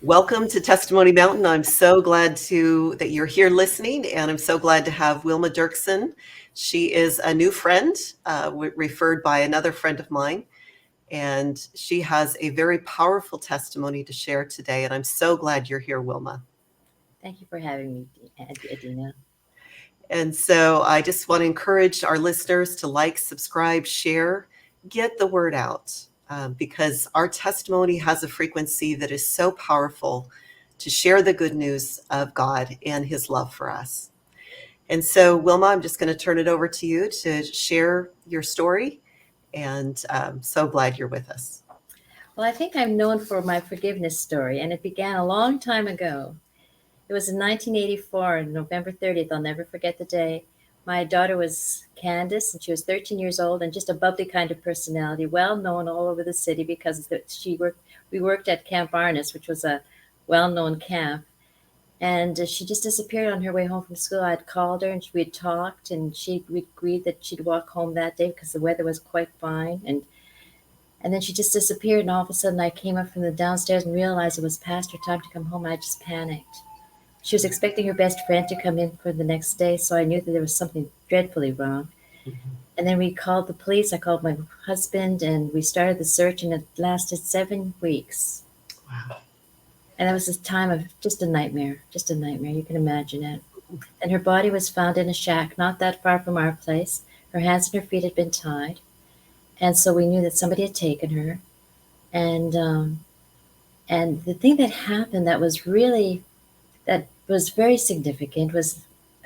Welcome to Testimony Mountain. I'm so glad that you're here listening, and I'm so glad to have Wilma Derksen. She is a new friend, referred by another friend of mine, and she has a very powerful testimony to share today. And I'm so glad you're here, Wilma. Thank you for having me, Adina. And so I just want to encourage our listeners to like, subscribe, share, get the word out, because our testimony has a frequency that is so powerful to share the good news of God and his love for us. And so, Wilma, I'm just going to turn it over to you to share your story. And I'm so glad you're with us. Well, I think I'm known for my forgiveness story, and it began a long time ago. It was in 1984, November 30th. I'll never forget the day. My daughter was Candace, and she was 13 years old and just a bubbly kind of personality, well known all over the city because we worked at Camp Arnis, which was a well known camp. And she just disappeared on her way home from school. I'd called her and we had talked, and we agreed that she'd walk home that day because the weather was quite fine. And then she just disappeared, and all of a sudden I came up from the downstairs and realized it was past her time to come home, and I just panicked. She was expecting her best friend to come in for the next day, so I knew that there was something dreadfully wrong. Mhm. And then we called the police. I called my husband, and we started the search, and it lasted 7 weeks. Wow. And that was a time of just a nightmare, just a nightmare. You can imagine it. And her body was found in a shack not that far from our place. Her hands and her feet had been tied. And so we knew that somebody had taken her. And and the thing that happened that was very significant was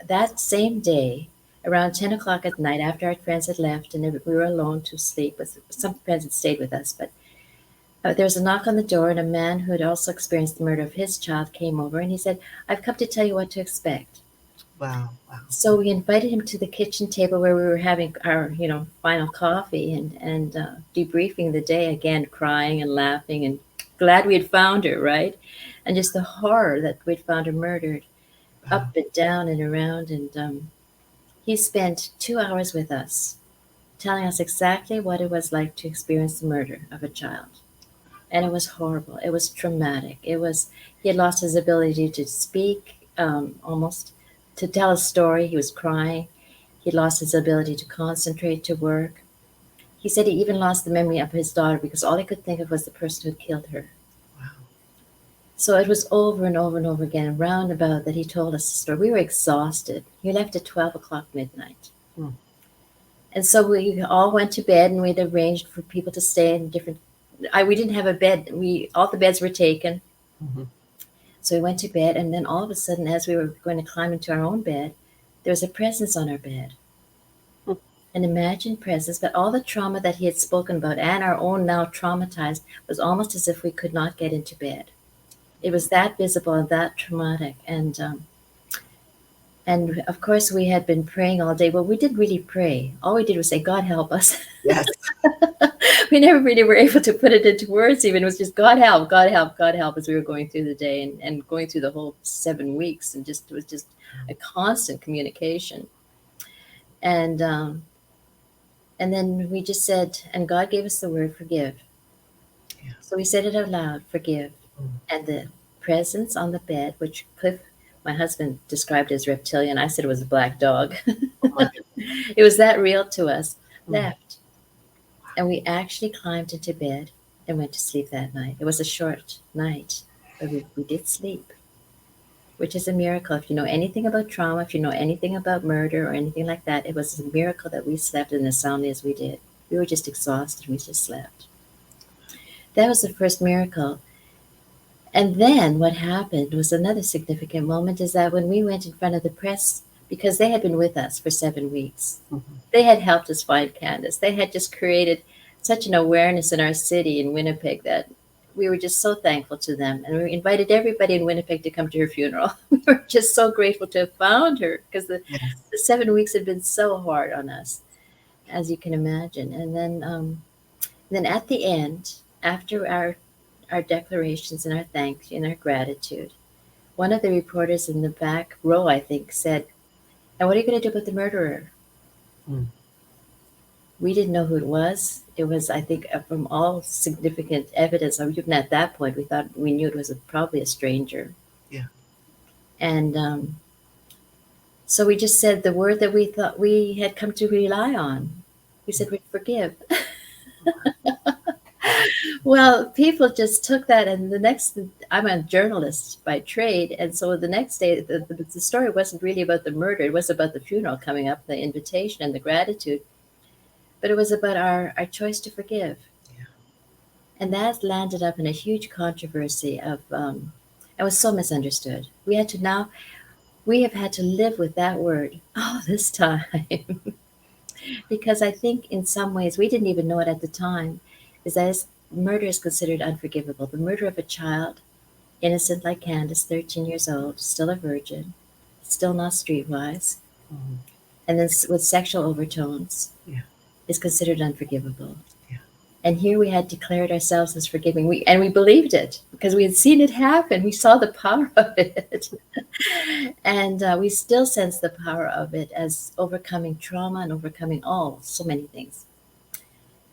that same day, around 10 o'clock at night, after our friends had left and we were alone to sleep. With some friends had stayed with us, but there was a knock on the door, and a man who had also experienced the murder of his child came over, and he said, "I've come to tell you what to expect." Wow. Wow. So we invited him to the kitchen table where we were having our, final coffee and debriefing the day again, crying and laughing and glad we had found her, right? And just the horror that we'd found her murdered, Wow. up and down and around. And he spent 2 hours with us, telling us exactly what it was like to experience the murder of a child. And it was horrible. It was traumatic. He had lost his ability to speak, almost to tell a story. He was crying. He lost his ability to concentrate, to work. He said he even lost the memory of his daughter because all he could think of was the person who had killed her. Wow. So it was over and over and over again, roundabout, that he told us the story. We were exhausted. He left at 12 o'clock midnight. Hmm. And so we all went to bed, and we'd arranged for people to stay in different. We didn't have a bed. All the beds were taken. Mhm. So we went to bed, and then all of a sudden, as we were going to climb into our own bed, there was a presence on our bed. Hmm. An imagined presence, but all the trauma that he had spoken about and our own now traumatized was almost as if we could not get into bed. It was that visible and that traumatic. And of course, we had been praying all day. Well, we didn't really pray. All we did was say, "God help us." Yes. We never really were able to put it into words even. It was just, "God help, God help, God help," as we were going through the day and going through the whole 7 weeks. And it was just a constant communication. And, um, and then we just said, and God gave us the word forgive. Yeah. So we said it out loud, forgive. Mm. And the presence on the bed, which Cliff, my husband, described as reptilian, I said it was a black dog. Oh my It was that real to us, goodness. left. And we actually climbed into bed and went to sleep that night. It was a short night, but we did sleep, which is a miracle. If you know anything about trauma, if you know anything about murder or anything like that, it was a miracle that we slept in as soundly as we did. We were just exhausted. We just slept. That was the first miracle. And then what happened was another significant moment is that when we went in front of the press, because they had been with us for 7 weeks, Mhm. they had helped us find Candace. They had just created such an awareness in our city in Winnipeg that we were just so thankful to them. And we invited everybody in Winnipeg to come to her funeral. We were just so grateful to have found her because Yes. the 7 weeks had been so hard on us, as you can imagine. And then at the end, after our declarations and our thanks and our gratitude, one of the reporters in the back row, I think, said, "And what are you going to do about the murderer?" Mm. We didn't know who it was. It was, I think, from all significant evidence, or even at that point, we thought we knew it was probably a stranger. Yeah. And so we just said the word that we thought we had come to rely on. We said we'd forgive. Well, people just took that, and the next, I'm a journalist by trade, and so the next day, the story wasn't really about the murder. It was about the funeral coming up, the invitation, and the gratitude, but it was about our choice to forgive. Yeah. And that landed up in a huge controversy of, it was so misunderstood. We have had to live with that word all this time because I think in some ways we didn't even know it at the time. Is that murder is considered unforgivable. The murder of a child, innocent like Candace, 13 years old, still a virgin, still not streetwise, Mhm. and then with sexual overtones, Yeah. is considered unforgivable. Yeah. And here we had declared ourselves as forgiving. We believed it because we had seen it happen. We saw the power of it. And we still sense the power of it as overcoming trauma and overcoming so many things.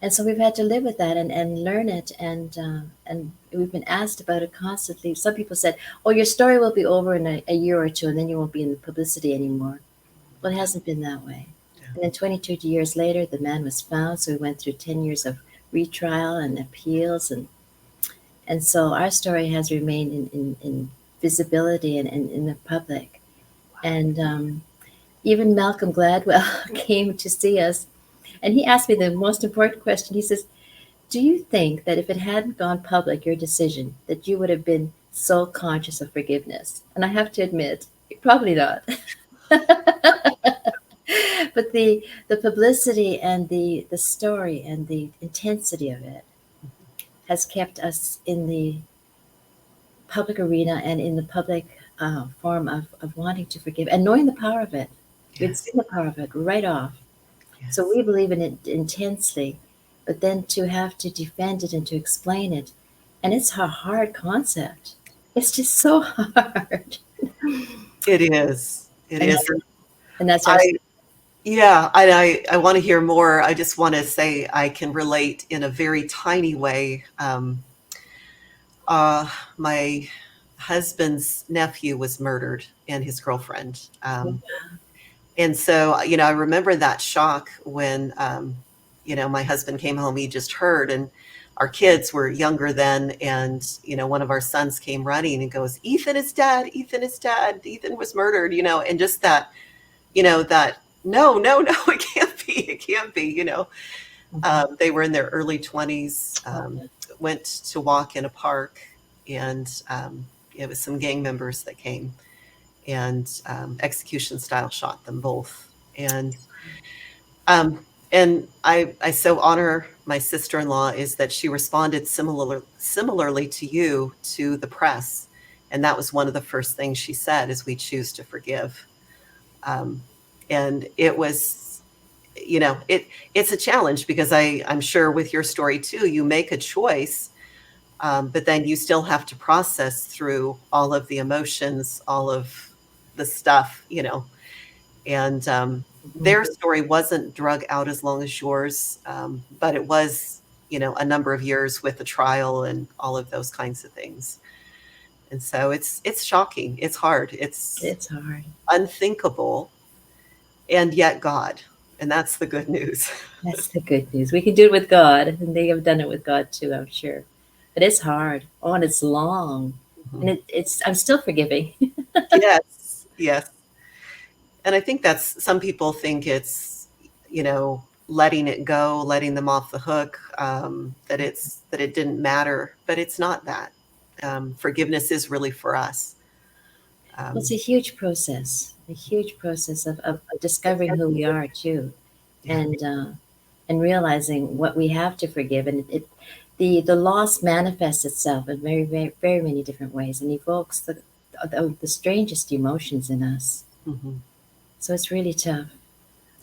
And so we've had to live with that and learn it. And we've been asked about it constantly. Some people said, oh, your story will be over in a year or two, and then you won't be in the publicity anymore. Well, it hasn't been that way. Yeah. And then 22 years later, the man was found. So we went through 10 years of retrial and appeals. And so our story has remained in visibility and in the public. And even Malcolm Gladwell came to see us. And he asked me the most important question. He says, do you think that if it hadn't gone public, your decision, that you would have been so conscious of forgiveness? And I have to admit, probably not. But the publicity and the story and the intensity of it has kept us in the public arena and in the public form of wanting to forgive and knowing the power of it. We'd Yes. seen the power of it right off. Yes. So we believe in it intensely, but then to have to defend it and to explain it, and it's a hard concept. It's just so hard. It is. It And is. that's, and that's our I Yeah, I want to hear more. I just want to say I can relate in a very tiny way. My husband's nephew was murdered and his girlfriend. And so, I remember that shock when, my husband came home, he just heard, and our kids were younger then. And, one of our sons came running and goes, Ethan is dead. Ethan is dead. Ethan was murdered, and just that, that no, no, no, it can't be. It can't be. They were in their early 20s, went to walk in a park, and it was some gang members that came and execution style shot them both. And I so honor my sister-in-law is that she responded similarly to you to the press, and that was one of the first things she said is we choose to forgive. And it was, it's a challenge because I'm sure with your story too, you make a choice, but then you still have to process through all of the emotions, all of the stuff, and their story wasn't drug out as long as yours, but it was, a number of years with the trial and all of those kinds of things. And so it's shocking. It's hard. It's It's hard. unthinkable, and yet God. And that's the good news. That's the good news. We can do it with God, and they have done it with God too, I'm sure. But it's hard. Oh, and it's long. And it's I'm still forgiving. Yes, yes. And I think that's some people think it's, letting it go, letting them off the hook, that it didn't matter, but it's not that. Forgiveness is really for us. Well, it's a huge process of discovering who we are too, Yeah. And realizing what we have to forgive. And the loss manifests itself in very, very, very many different ways and evokes the strangest emotions in us. Mhm. So it's really tough.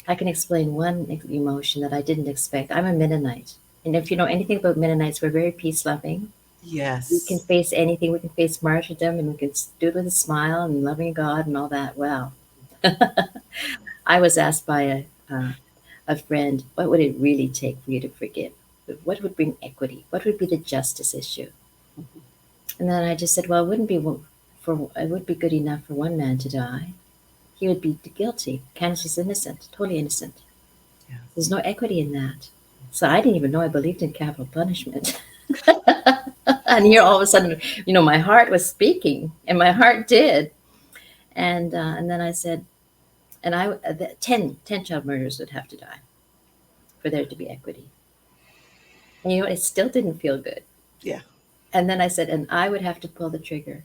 I can explain one emotion that I didn't expect. I'm a Mennonite. And if you know anything about Mennonites, we're very peace loving. We can Yes. face anything. We can face martyrdom and we can do it with a smile and loving God and all that. Well, I was asked by a friend, what would it really take for you to forgive? What would bring equity? What would be the justice issue? Mhm. And then I just said, well, it would be good enough for one man to die. He would be guilty. Candace was innocent, totally innocent. Yeah. There's no equity in that. So I didn't even know I believed in capital punishment. And here all of a sudden, my heart was speaking, and my heart did. And then I said, and I 10 child murderers would have to die for there to be equity. And it still didn't feel good. Yeah. And then I said, and I would have to pull the trigger.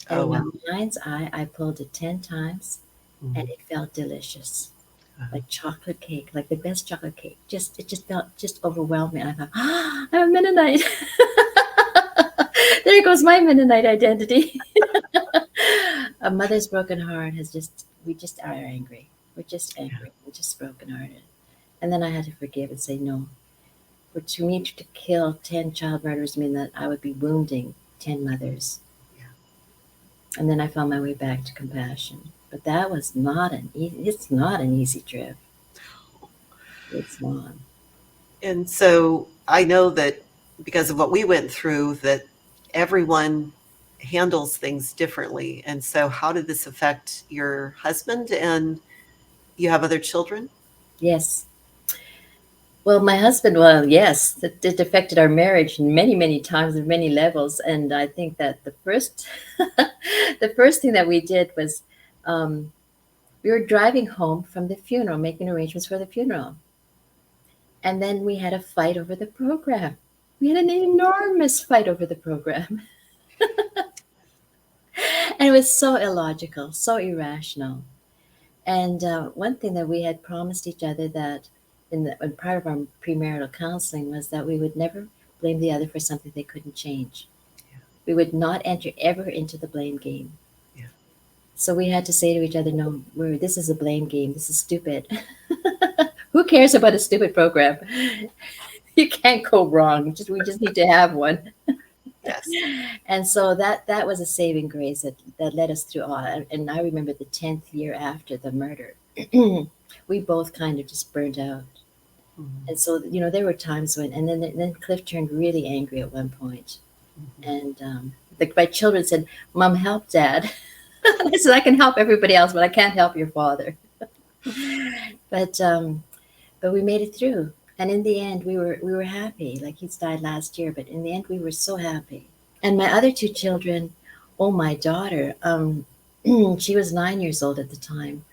And Oh, in my wow. mind's eye, I pulled it 10 times, and Mhm. it felt delicious. Uh-huh. Like chocolate cake, like the best chocolate cake. It just felt just overwhelming. And I thought, I'm a Mennonite. There goes my Mennonite identity. A mother's broken heart we just are angry. We're just Yeah. angry. We're just brokenhearted. And then I had to forgive and say no. To me, to kill 10 child murderers mean that I would be wounding 10 mothers. Yeah. And then I found my way back to compassion. But that was it's not an easy trip. It's not. And so I know that because of what we went through, that everyone handles things differently. And so how did this affect your husband? And you have other children? Yes. Well, my husband, well, yes, it affected our marriage many, many times and many levels. And I think that the first, the first thing that we did was, we were driving home from the funeral, making arrangements for the funeral, and then we had a fight over the program. We had an enormous fight over the program, and it was so illogical, so irrational. And one thing that we had promised each other that in part of our premarital counseling was that we would never blame the other for something they couldn't change. Yeah. We would not enter ever into the blame game. Yeah. So we had to say to each other, no, this is a blame game. This is stupid. Who cares about a stupid program? You can't go wrong. We just need to have one. Yes. And so that was a saving grace that led us through all. And I remember the 10th year after the murder, we both kind of just burnt out. Mhm. And so, there were times when, and then Cliff turned really angry at one point. Mhm. And my children said, Mom, help Dad. I said, I can help everybody else, but I can't help your father. But we made it through. And in the end, we were happy. Like he's died last year, but in the end, we were so happy. And my other two children, oh, my daughter, she was 9 years old at the time.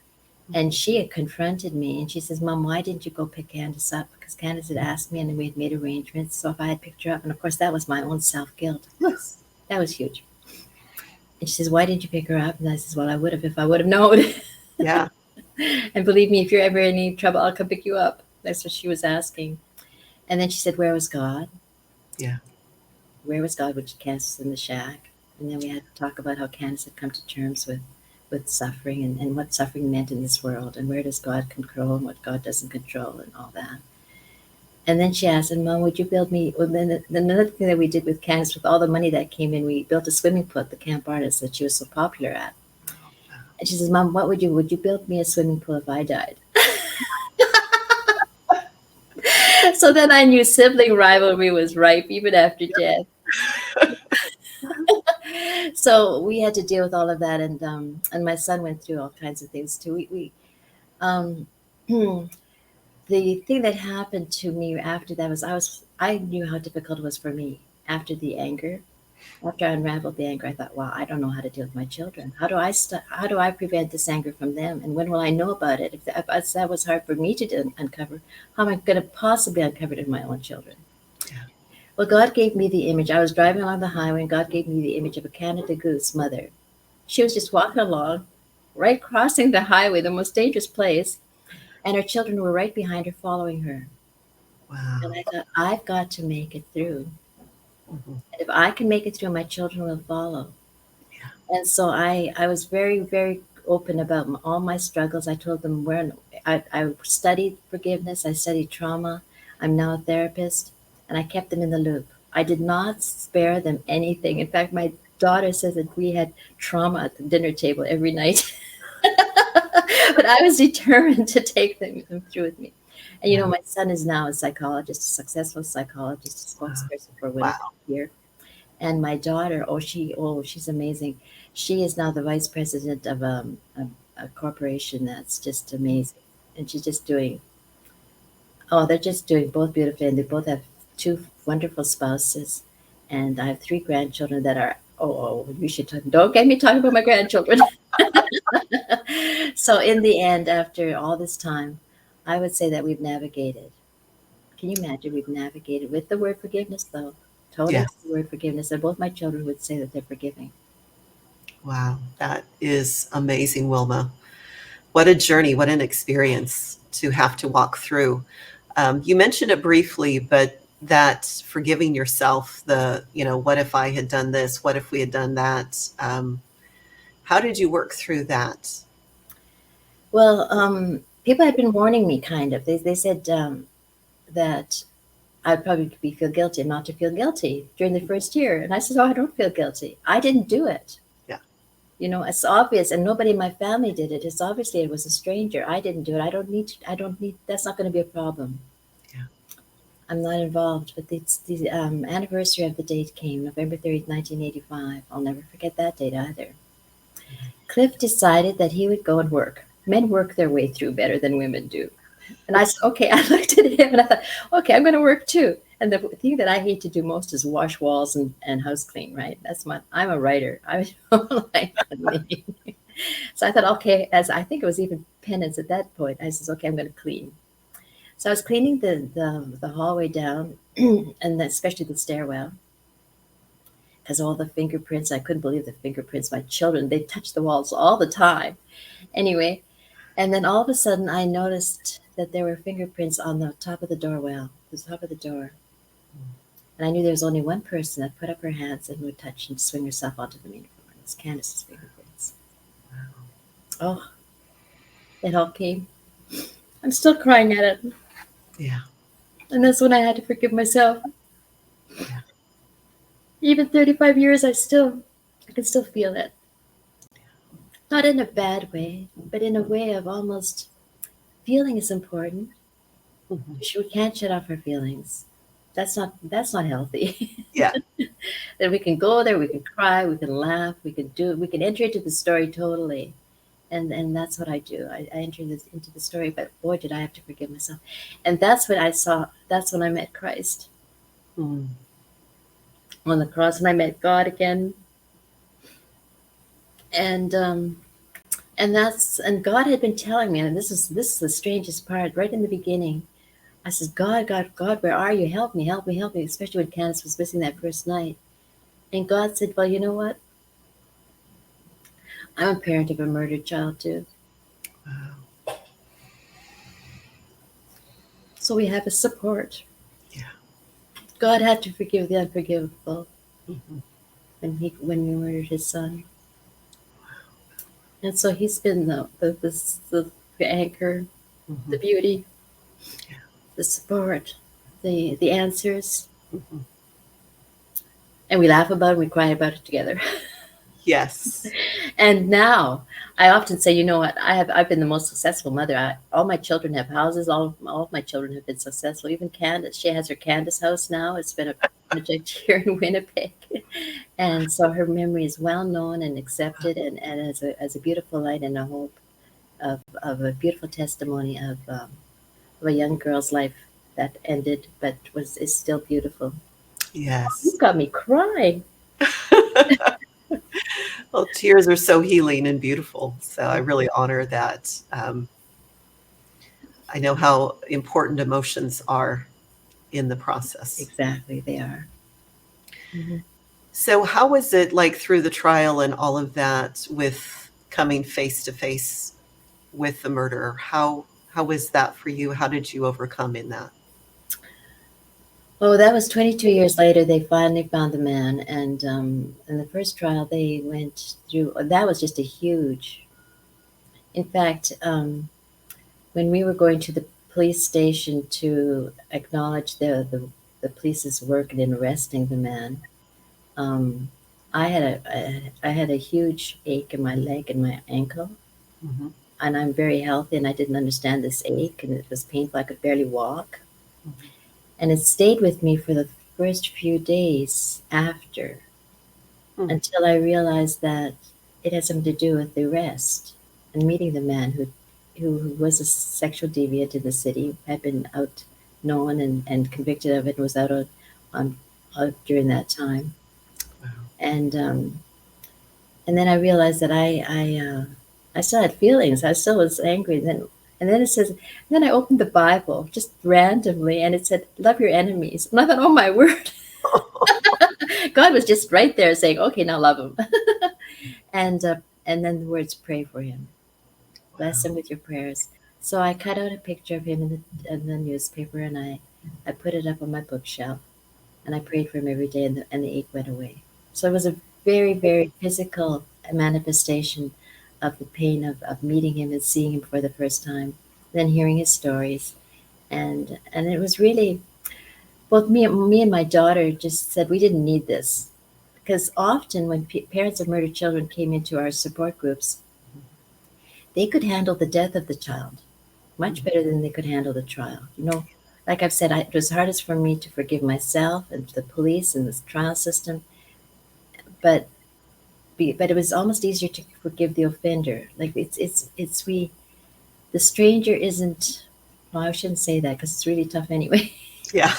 And she had confronted me and she says, Mom, why didn't you go pick Candace up? Because Candace had asked me and we had made arrangements. So if I had picked her up, and of course, that was my own self guilt. Yes. That was huge. And she says, why didn't you pick her up? And I says, well, I would have if I would have known. Yeah. And believe me, if you're ever in any trouble, I'll come pick you up. That's what she was asking. And then she said, where was God? Yeah. Where was God? Which Candace was in the shack. And then we had to talk about how Candace had come to terms with suffering and what suffering meant in this world and where does God control and what God doesn't control and all that. And then she asked, and Mom, would you build me? Well, then another thing that we did with Candace, with all the money that came in, we built a swimming pool at the Camp Artist that she was so popular at. And she says, Mom, would you build me a swimming pool if I died? So then I knew sibling rivalry was ripe even after death. So we had to deal with all of that, and my son went through all kinds of things too. Um, the thing that happened to me after that was I knew how difficult it was for me after the anger. After I unraveled the anger, I thought, wow, I don't know how to deal with my children. How do I prevent this anger from them? And when will I know about it? If that was hard for me to uncover, how am I going to possibly uncover it in my own children? Yeah. Well, God gave me the image. I was driving along the highway, and God gave me the image of a Canada goose mother. She was just walking along, right crossing the highway, the most dangerous place, and her children were right behind her, following her. Wow. And I thought, I've got to make it through. Mhm. And if I can make it through, my children will follow. Yeah. And so I was very, very open about all my struggles. I told them I studied forgiveness, I studied trauma. I'm now a therapist, and I kept them in the loop. I did not spare them anything. In fact, my daughter says that we had trauma at the dinner table every night. But I was determined to take them through with me. And Yeah. my son is now a psychologist, a successful psychologist, a Wow. spokesperson for women Wow. here. And my daughter, she's amazing. She is now the vice president of a corporation that's just amazing. And she's just doing, oh, they're just doing both beautifully. And they both have two wonderful spouses. And I have three grandchildren that are, you should talk, don't get me talking about my grandchildren. So in the end, after all this time, I would say that we've navigated. Can you imagine? We've navigated with the word forgiveness, though. Totally Yes. with the word forgiveness. And both my children would say that they're forgiving. Wow. That is amazing, Wilma. What a journey, what an experience to have to walk through. You mentioned it briefly, but that forgiving yourself, what if I had done this? What if we had done that? How did you work through that? Well, people had been warning me, kind of. They said that I'd probably feel guilty and not to feel guilty during the first year. And I said, oh, I don't feel guilty. I didn't do it. Yeah. It's obvious, and nobody in my family did it. It's obviously it was a stranger. I didn't do it. I don't need, that's not going to be a problem. Yeah. I'm not involved. But the anniversary of the date came, November 30th, 1985. I'll never forget that date either. Cliff decided that he would go and work. Men work their way through better than women do. And I said, okay, I looked at him and I thought, okay, I'm going to work too. And the thing that I hate to do most is wash walls and house clean, right? I'm a writer. I don't like cleaning. So I thought, okay, as I think it was even penance at that point, I says, okay, I'm going to clean. So I was cleaning the hallway down, and especially the stairwell, because all the fingerprints, I couldn't believe the fingerprints. My children, they touched the walls all the time. Anyway, and then all of a sudden, I noticed that there were fingerprints on the top of the doorwell, the top of the door. And I knew there was only one person that put up her hands and would touch and swing herself onto the main floor. It was Candace's fingerprints. Oh, it all came. I'm still crying at it. Yeah. And that's when I had to forgive myself. Yeah. Even 35 years, I can still feel it. Not in a bad way, but in a way of almost feeling is important. Mhm. We can't shut off our feelings. That's not healthy. Yeah. That we can go there, we can cry, we can laugh, we can enter into the story totally. And that's what I do. I enter into the story, but boy, did I have to forgive myself. And that's when I met Christ Mm. on the cross, and I met God again. And God had been telling me, and this is the strangest part, right in the beginning. I says, God, where are you? Help me, help me, help me, especially when Candace was missing that first night. And God said, well, you know what? I'm a parent of a murdered child too. Wow. So we have a support. Yeah. God had to forgive the unforgivable Mhm. when he murdered his son. And so he's been the anchor, the Mhm. beauty, Yeah. the support, the answers. Mhm. And we laugh about it, we cry about it together. Yes. And now I often say, you know what? I've been the most successful mother. All my children have houses. All of my children have been successful. Even Candace, she has her Candace house now. It's been a project here in Winnipeg, and so her memory is well known and accepted, and as a beautiful light and a hope of a beautiful testimony of a young girl's life that ended, but is still beautiful. Yes. You got me crying. Well, tears are so healing and beautiful. So I really honor that. I know how important emotions are in the process. Exactly, they are. Mhm. So, how was it like through the trial and all of that with coming face to face with the murderer? How was that for you? How did you overcome in that? Oh, that was 22 years later. They finally found the man, and in the first trial they went through. That was just a huge. In fact, when we were going to the police station to acknowledge the police's work in arresting the man, um, I had a huge ache in my leg and my ankle, Mhm. and I'm very healthy, and I didn't understand this ache, and it was painful. I could barely walk. Mhm. And it stayed with me for the first few days after, Hmm. until I realized that it had something to do with the arrest and meeting the man who was a sexual deviant in the city, had been out known and convicted of it, was on, out during that time. Wow. And and then I realized that I still had feelings. I still was angry. And then it says, and then I opened the Bible just randomly, and it said, "Love your enemies." And I thought, "Oh my word!" God was just right there saying, "Okay, now love them." and and then the words, "Pray for him, bless Wow. him with your prayers." So I cut out a picture of him in the newspaper, and I put it up on my bookshelf, and I prayed for him every day, and the ache went away. So it was a very, very physical manifestation of the pain of meeting him and seeing him for the first time, then hearing his stories, and it was really both me and my daughter just said we didn't need this, because often when parents of murdered children came into our support groups, they could handle the death of the child much Mhm. better than they could handle the trial. You know, like I've said, it was hardest for me to forgive myself and the police and the trial system, but but it was almost easier to forgive the offender. Like it's we the stranger isn't. Well, I shouldn't say that because it's really tough anyway. Yeah.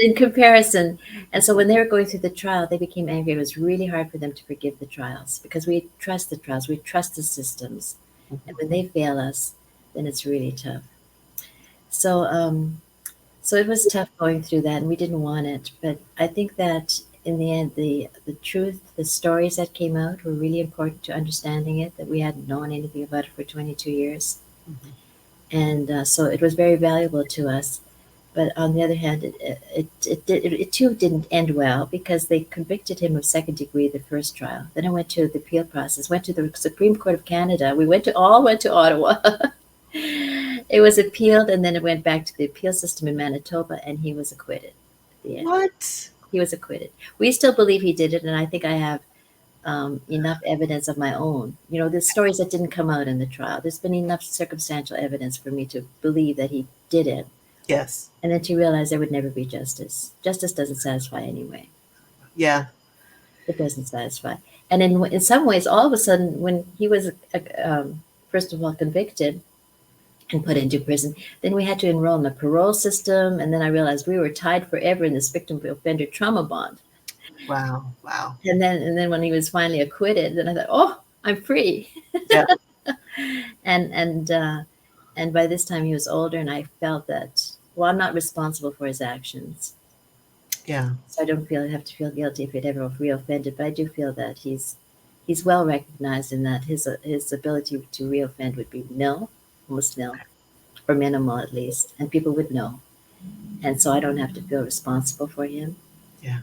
In comparison, and so when they were going through the trial, they became angry. It was really hard for them to forgive the trials because we trust the trials, we trust the systems, and Mhm. when they fail us, then it's really tough. So so it was tough going through that, and we didn't want it. But I think that in the end, the truth, the stories that came out were really important to understanding it. That we hadn't known anything about it for 22 years, Mhm. and so it was very valuable to us. But on the other hand, it too didn't end well because they convicted him of second degree the first trial. Then it went to the appeal process, went to the Supreme Court of Canada. We went to Ottawa. It was appealed, and then it went back to the appeal system in Manitoba, and he was acquitted at the end. What? He was acquitted. We still believe he did it, and I think I have enough evidence of my own. You know, the stories that didn't come out in the trial. There's been enough circumstantial evidence for me to believe that he did it, Yes. and then to realize there would never be justice. Justice doesn't satisfy anyway. Yeah. It doesn't satisfy. And in some ways, all of a sudden, when he was first of all convicted and put into prison, then we had to enroll in the parole system, and then I realized we were tied forever in this victim offender trauma bond. Wow. Wow. And then when he was finally acquitted, then I thought, oh, I'm free. Yeah. And and by this time he was older, and I felt that, well, I'm not responsible for his actions. Yeah. So I don't feel I have to feel guilty if it ever reoffended, but I do feel that he's well recognized in that his ability to reoffend would be nil, almost nil, or minimal at least, and people would know. And so I don't have to feel responsible for him. Yeah.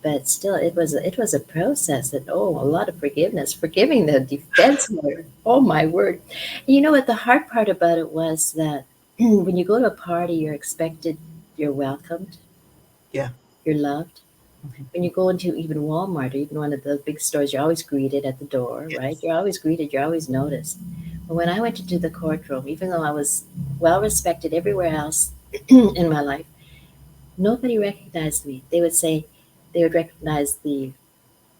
But still, it was a process. That, oh, a lot of forgiveness, forgiving the defense lawyer. Oh my word! You know what the hard part about it was that when you go to a party, you're expected, you're welcomed, Yeah. you're loved. Mhm. When you go into even Walmart or even one of the big stores, you're always greeted at the door, right? Yes. You're always greeted, you're always noticed. But when I went into the courtroom, even though I was well respected everywhere else in my life, nobody recognized me. They would recognize the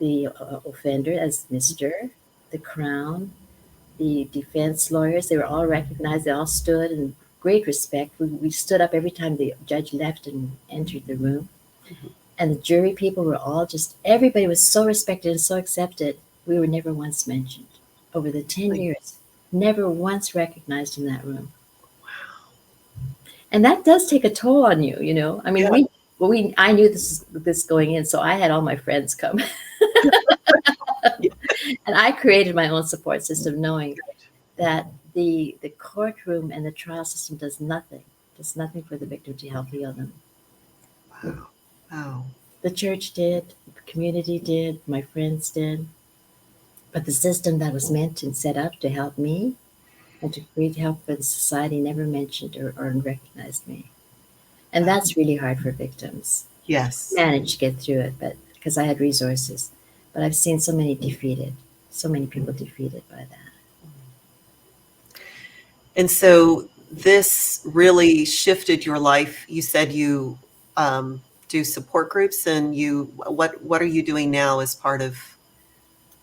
offender as Mister, the Crown, the defense lawyers. They were all recognized. They all stood in great respect. We stood up every time the judge left and entered the room. Mhm. And the jury people were all just, everybody was so respected and so accepted. We were never once mentioned over the 10 Like, years, never once recognized in that room. wow. And that does take a toll on you, you know. I mean, Yeah. I knew this going in, so I had all my friends come, Yeah. and I created my own support system, knowing that the courtroom and the trial system does nothing for the victim to help heal them. Wow. Wow. The church did, the community did, my friends did, but the system that was meant and set up to help me and to create help for the society never mentioned or recognized me. And Wow. that's really hard for victims. Yes. Managed to get through it, but because I had resources. But I've seen so many defeated, so many people defeated by that. And so this really shifted your life. You said you do support groups, and what are you doing now as part of?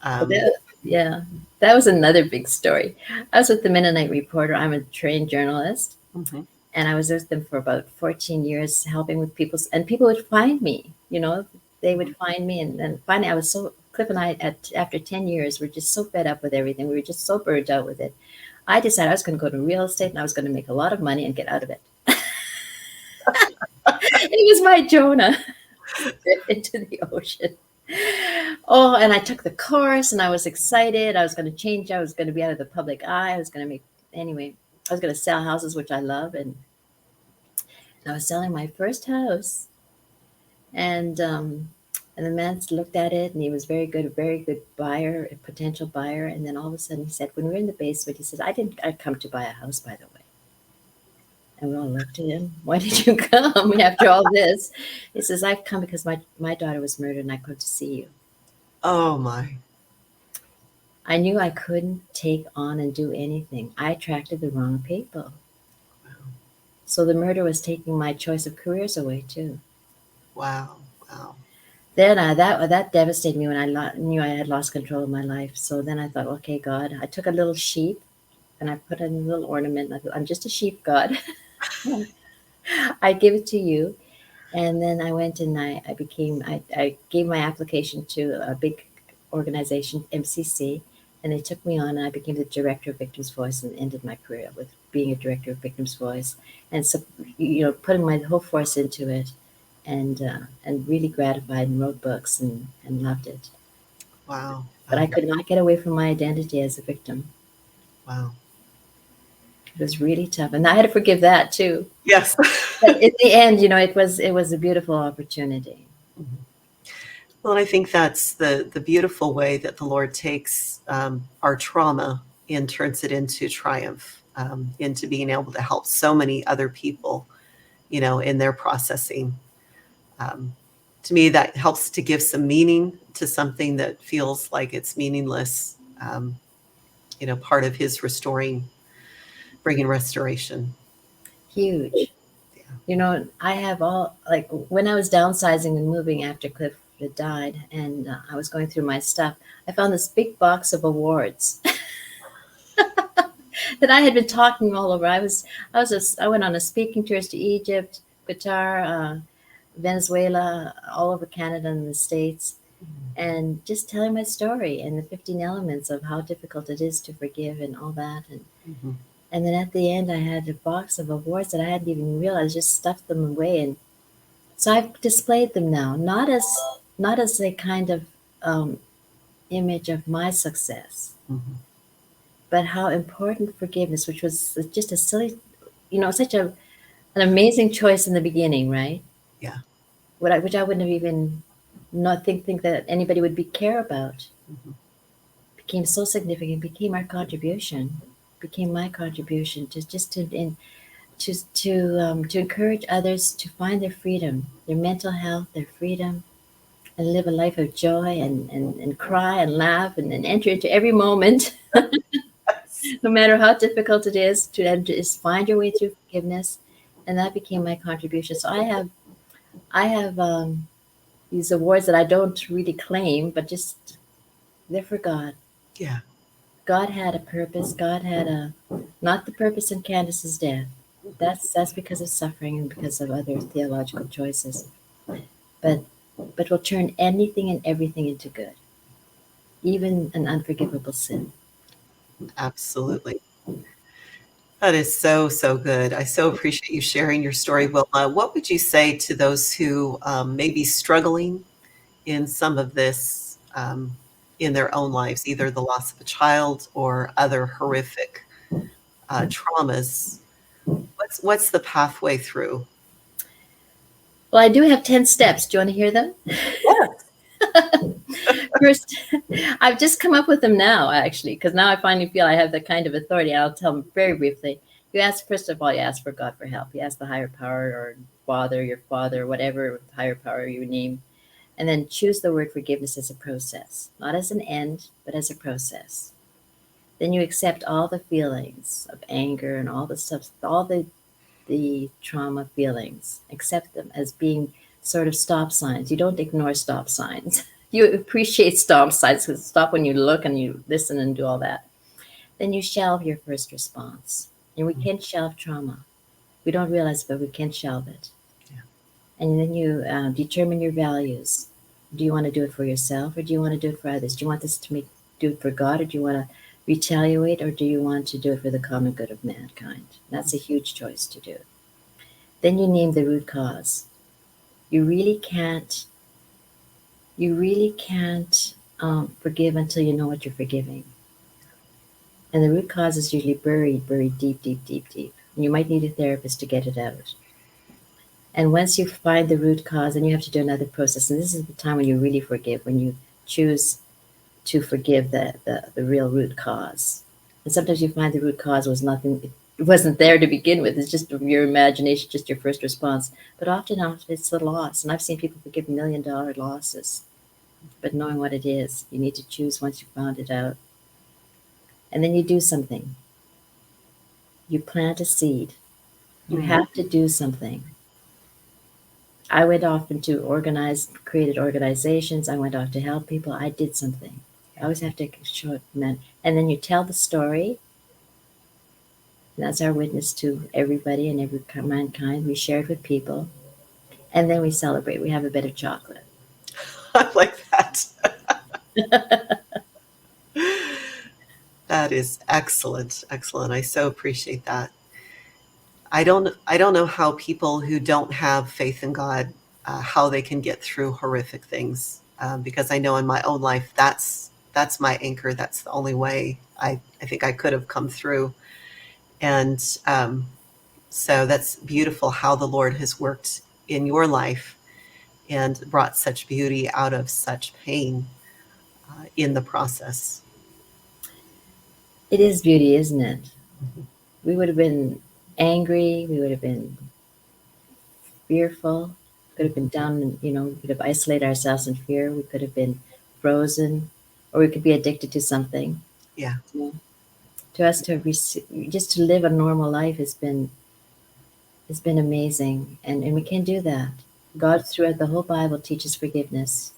But Um, that, yeah, that was another big story. I was with the Mennonite Reporter. I'm a trained journalist, mhm. and I was with them for about 14 years, helping with people's, and people would find me. They would find me, and finally, I was so Cliff and I, after 10 years, were just so fed up with everything. We were just so burnt out with it. I decided I was going to go to real estate, and I was going to make a lot of money and get out of it. It was my Jonah into the ocean. Oh, and I took the course and I was excited. I was going to change. I was going to be out of the public eye. I was going to make, anyway, I was going to sell houses, which I love. And I was selling my first house. And the man looked at it and he was very good buyer, a potential buyer. And then all of a sudden he said, when we were in the basement, he said, I come to buy a house, by the way. And we all looked at him. Why did you come after all this? He says, I've come because my daughter was murdered and I come to see you. Oh my. I knew I couldn't take on and do anything. I attracted the wrong people. So the murder was taking my choice of careers away too. Wow. Wow. Then that devastated me when knew I had lost control of my life. So then I thought, okay, God, I took a little sheep and I put in a little ornament. I thought, I'm just a sheep, God. I give it to you. And then I went and I gave my application to a big organization, MCC, and they took me on and I became the director of Victim's Voice and ended my career with being a director of Victim's Voice. And so, putting my whole force into it and really gratified and wrote books and loved it. Wow. But I could not get away from my identity as a victim. Wow. It was really tough. And I had to forgive that too. Yes. But in the end, it was a beautiful opportunity. Well, and I think that's the beautiful way that the Lord takes our trauma and turns it into triumph, into being able to help so many other people, in their processing. Um, to me, that helps to give some meaning to something that feels like it's meaningless. Part of His bringing restoration. Huge. Yeah. I have like when I was downsizing and moving after Cliff had died, and I was going through my stuff, I found this big box of awards that I had been talking all over. I went on a speaking tours to Egypt, Qatar, Venezuela, all over Canada and the States, and just telling my story and the 15 elements of how difficult it is to forgive and all that. Mm-hmm. And then at the end, I had a box of awards that I hadn't even realized, just stuffed them away. And so I've displayed them now, not as a kind of image of my success, Mm-hmm. but how important forgiveness, which was just a silly, such an amazing choice in the beginning, right? Yeah. Which I wouldn't have even not think that anybody would be care about, Mm-hmm. became so significant, became our contribution, became my contribution to just to encourage others to find their freedom, their mental health, their freedom, and live a life of joy and cry and laugh and enter into every moment, no matter how difficult it is, to just find your way through forgiveness. And that became my contribution. So I have these awards that I don't really claim, but just they're for God. Yeah. God had a purpose. God had not the purpose in Candace's death. That's because of suffering and because of other theological choices. But will turn anything and everything into good, even an unforgivable sin. Absolutely. That is so, so good. I so appreciate you sharing your story, Wilma. What would you say to those who may be struggling in some of this in their own lives, either the loss of a child or other horrific traumas? What's the pathway through? Well, I do have 10 steps. Do you want to hear them? Yes. First, I've just come up with them now, actually, because now I finally feel I have the kind of authority. I'll tell them very briefly. First of all, you ask for God for help. You ask the higher power or your father, whatever higher power you name. And then choose the word forgiveness as a process, not as an end, but as a process. Then you accept all the feelings of anger and all the stuff, all the trauma feelings. Accept them as being sort of stop signs. You don't ignore stop signs. You appreciate stop signs because stop when you look and you listen and do all that. Then you shelve your first response. And we can shelve trauma. We don't realize it, but we can shelve it. Yeah. And then you determine your values. Do you want to do it for yourself or do you want to do it for others? Do you want this to do it for God or do you want to retaliate or do you want to do it for the common good of mankind? That's a huge choice to do. Then you name the root cause. You really can't forgive until you know what you're forgiving. And the root cause is usually buried deep, deep, deep, deep. And you might need a therapist to get it out. And once you find the root cause, then you have to do another process. And this is the time when you really forgive, when you choose to forgive the real root cause. And sometimes you find the root cause was nothing, it wasn't there to begin with. It's just your imagination, just your first response. But often it's the loss. And I've seen people forgive $1 million losses. But knowing what it is, you need to choose once you found it out. And then you do something. You plant a seed. You have to do something. I went off into created organizations. I went off to help people. I did something. I always have to show it, man. And then you tell the story. That's our witness to everybody and every mankind. We share it with people. And then we celebrate. We have a bit of chocolate. I like that. That is excellent. Excellent. I so appreciate that. I don't know how people who don't have faith in God, how they can get through horrific things. Because I know in my own life, that's my anchor. That's the only way I think I could have come through. And so that's beautiful how the Lord has worked in your life and brought such beauty out of such pain in the process. It is beauty, isn't it? Mm-hmm. We would have been angry. We would have been fearful. Could have been down, we could have isolated ourselves in fear. We could have been frozen, or we could be addicted to something. Yeah. To us just to live a normal life has been amazing, and we can do that. God throughout the whole Bible teaches forgiveness.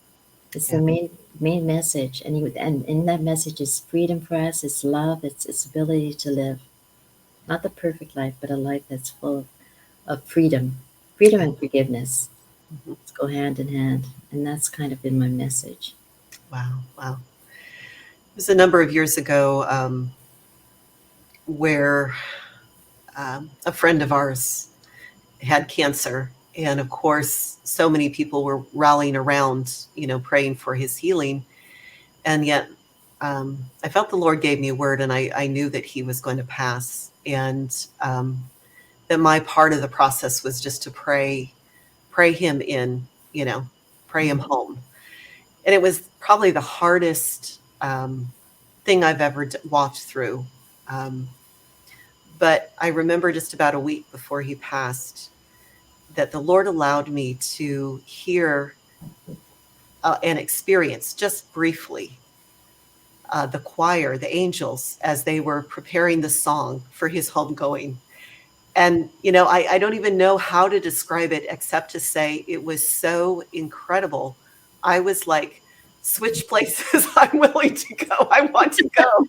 It's Yeah. the main message, and in that message is freedom for us. It's love. It's ability to live, not the perfect life, but a life that's full of freedom and forgiveness. Mm-hmm. Let's go hand in hand, and that's kind of been my message. Wow. Wow. It was a number of years ago where a friend of ours had cancer. And of course, so many people were rallying around, praying for his healing. And yet I felt the Lord gave me a word, and I knew that he was going to pass. And that my part of the process was just to pray him in, pray him home. And it was probably the hardest thing I've ever walked through. But I remember just about a week before he passed that the Lord allowed me to hear and experience just briefly the choir, the angels, as they were preparing the song for his homegoing. And, I don't even know how to describe it except to say it was so incredible. I was like, switch places. I'm willing to go. I want to go,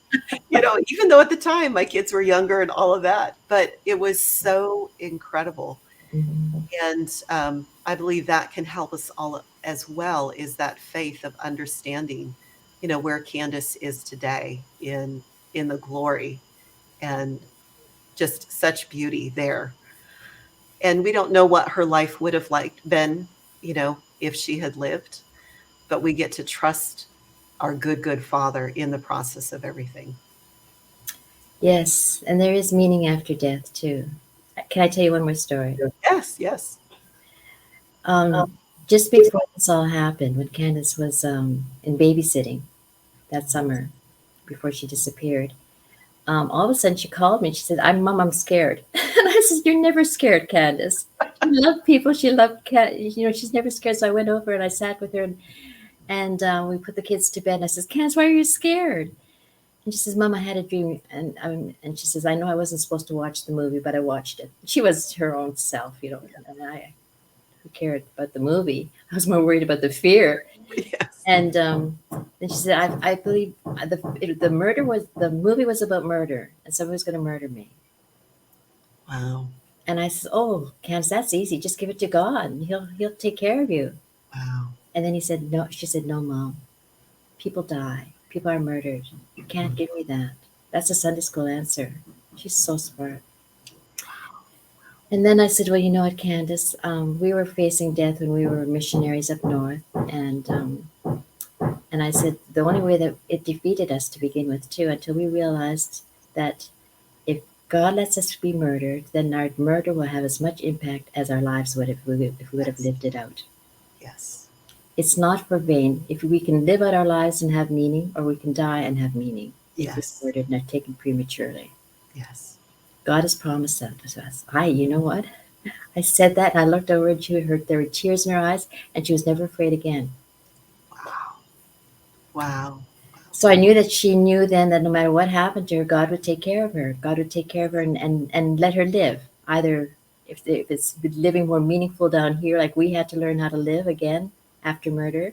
even though at the time my kids were younger and all of that, but it was so incredible. Mm-hmm. And I believe that can help us all as well, is that faith of understanding, where Candace is today in the glory and just such beauty there. And we don't know what her life would have been, if she had lived, but we get to trust our good Father in the process of everything. Yes, and there is meaning after death too. Can I tell you one more story? Yes, yes. Just before this all happened, when Candace was in babysitting that summer, before she disappeared, all of a sudden she called me and she said, Mom, I'm scared." And I said, "You're never scared, Candace. She loved people. She loved cat. She's never scared." So I went over and I sat with her and we put the kids to bed. And I said, "Candace, why are you scared?" And she says, Mom, I had a dream. And she says, I know I wasn't supposed to watch the movie, but I watched it. She was her own self, and who cared about the movie? I was more worried about the fear. Yes. And then she said, I believe the movie was about murder, and someone was going to murder me. Wow. And I said, oh, Candace, that's easy. Just give it to God, and He'll take care of you. Wow. And then he said, no. She said, no, Mom. People die. People are murdered. You can't give me that. That's a Sunday school answer. She's so smart. And then I said, well, you know what, Candace? We were facing death when we were missionaries up north, and I said the only way that it defeated us to begin with, too, until we realized that if God lets us be murdered, then our murder will have as much impact as our lives would if we would have Yes. lived it out. Yes. It's not for vain. If we can live out our lives and have meaning, or we can die and have meaning if Yes. we're murdered and are taken prematurely. Yes. God has promised that to us. You know what? I said that, and I looked over and there were tears in her eyes, and she was never afraid again. Wow. Wow. So I knew that she knew then that no matter what happened to her, God would take care of her. God would take care of her and let her live. Either if it's living more meaningful down here, like we had to learn how to live again after murder,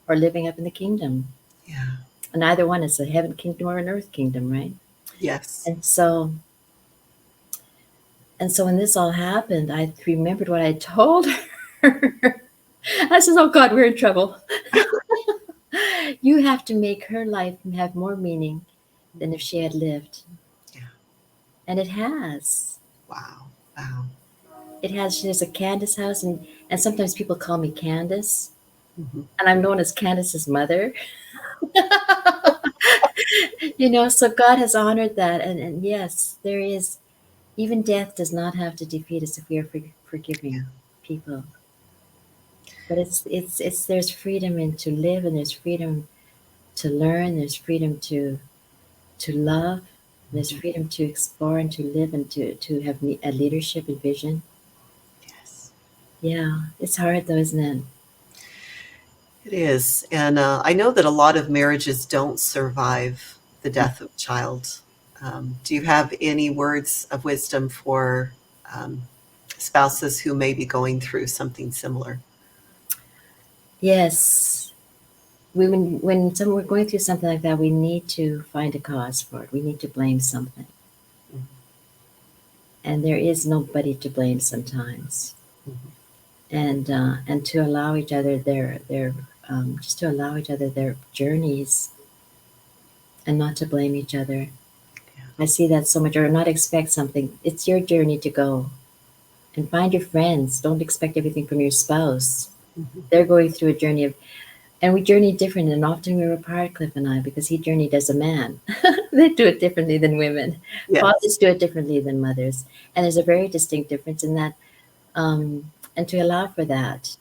or living up in the kingdom. Yeah. And either one is a heaven kingdom or an earth kingdom, right? Yes. And so when this all happened, I remembered what I told her. I said, oh God, we're in trouble. You have to make her life have more meaning than if she had lived. Yeah. And it has. Wow. Wow. It has. There's a Candace house, and sometimes people call me Candace, Mhm. and I'm known as Candace's mother. So God has honored that. And yes, there is, even death does not have to defeat us if we are forgiving people. But it's there's freedom in to live, and there's freedom to learn, there's freedom to love, there's freedom to explore and to live and to have a leadership and vision. Yes. Yeah, it's hard though, isn't it? It is. And I know that a lot of marriages don't survive the death of a child. Do you have any words of wisdom for um, spouses who may be going through something similar? Yes. We're going through something like that, we need to find a cause for it. We need to blame something. Mhm. And there is nobody to blame sometimes. Mhm. And to allow each other their just to allow each other their journeys, and not to blame each other. Yeah. I see that so much, or not expect something. It's your journey to go. And find your friends. Don't expect everything from your spouse. Mhm. They're going through a journey and we journey different. And often we were apart, Cliff and I, because he journeyed as a man. They do it differently than women. Yes. Fathers do it differently than mothers. And there's a very distinct difference in that. And to allow for that,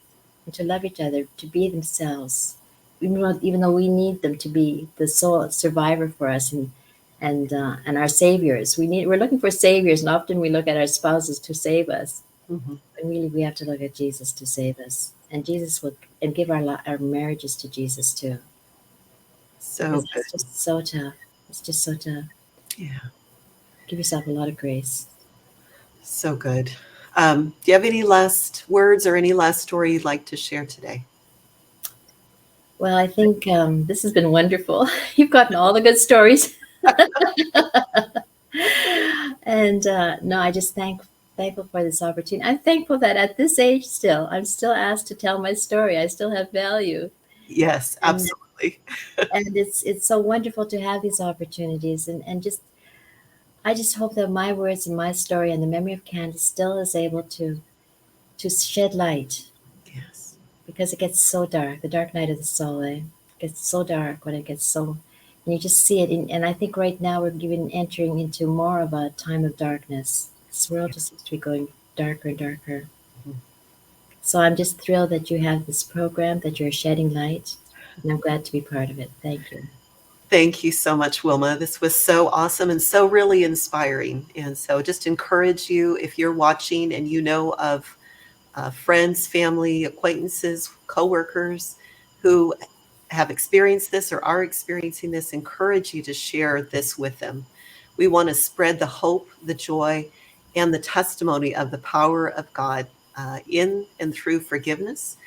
and to love each other, to be themselves, even though we need them to be the sole survivor for us, and our saviors. We're looking for saviors, and often we look at our spouses to save us. Mhm. But really, we have to look at Jesus to save us, and Jesus will, and give our marriages to Jesus too, So because good. it's just so tough. It's just so tough. Yeah. Give yourself a lot of grace. So good. Do you have any last words or any last story you'd like to share today? Well, I think this has been wonderful. You've gotten all the good stories. And no, I just thankful for this opportunity. I'm thankful that at this age still, I'm still asked to tell my story. I still have value, Yes, and absolutely. it's so wonderful to have these opportunities. And just I just hope that my words and my story and the memory of Candace still is able to shed light, Yes. because it gets so dark. The dark night of the soul. It gets so dark when it gets so. And you just see it, and I think right now we're even entering into more of a time of darkness. This world just seems to be going darker and darker. Mhm. So I'm just thrilled that you have this program, that you're shedding light, and I'm glad to be part of it. Thank you. Thank you so much, Wilma. This was so awesome and so really inspiring. And so just encourage you, if you're watching and you know of friends, family, acquaintances, coworkers who have experienced this or are experiencing this, encourage you to share this with them. We want to spread the hope, the joy, and the testimony of the power of God in and through forgiveness.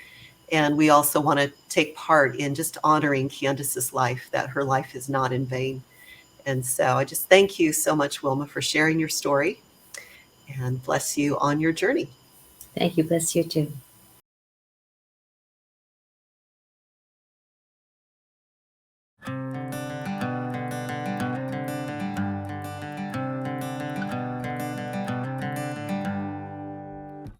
And we also want to take part in just honoring Candace's life, that her life is not in vain. And so I just thank you so much, Wilma, for sharing your story, and bless you on your journey. Thank you. Bless you too.